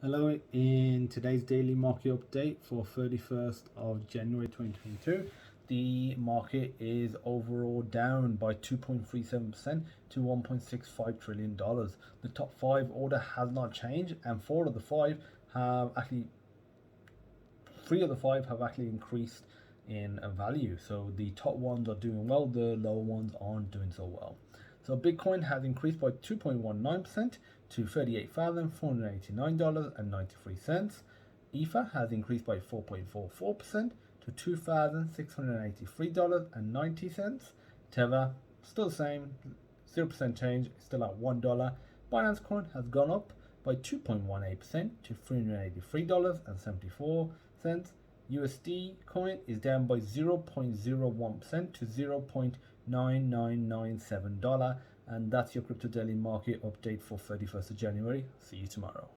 Hello, in today's daily market update for 31st of January 2022, the market is overall down by 2.37% to $1.65 trillion. The top five order has not changed, and three of the five have actually increased in value. So the top ones are doing well, the lower ones aren't doing so well. So Bitcoin has increased by 2.19% to $38,489.93. Ether has increased by 4.44% to $2,683.90. Tether, still the same, 0% change, still at $1. Binance Coin has gone up by 2.18% to $383.74. USD coin is down by 0.01% to $0.9997. And that's your crypto daily market update for 31st of January. See you tomorrow.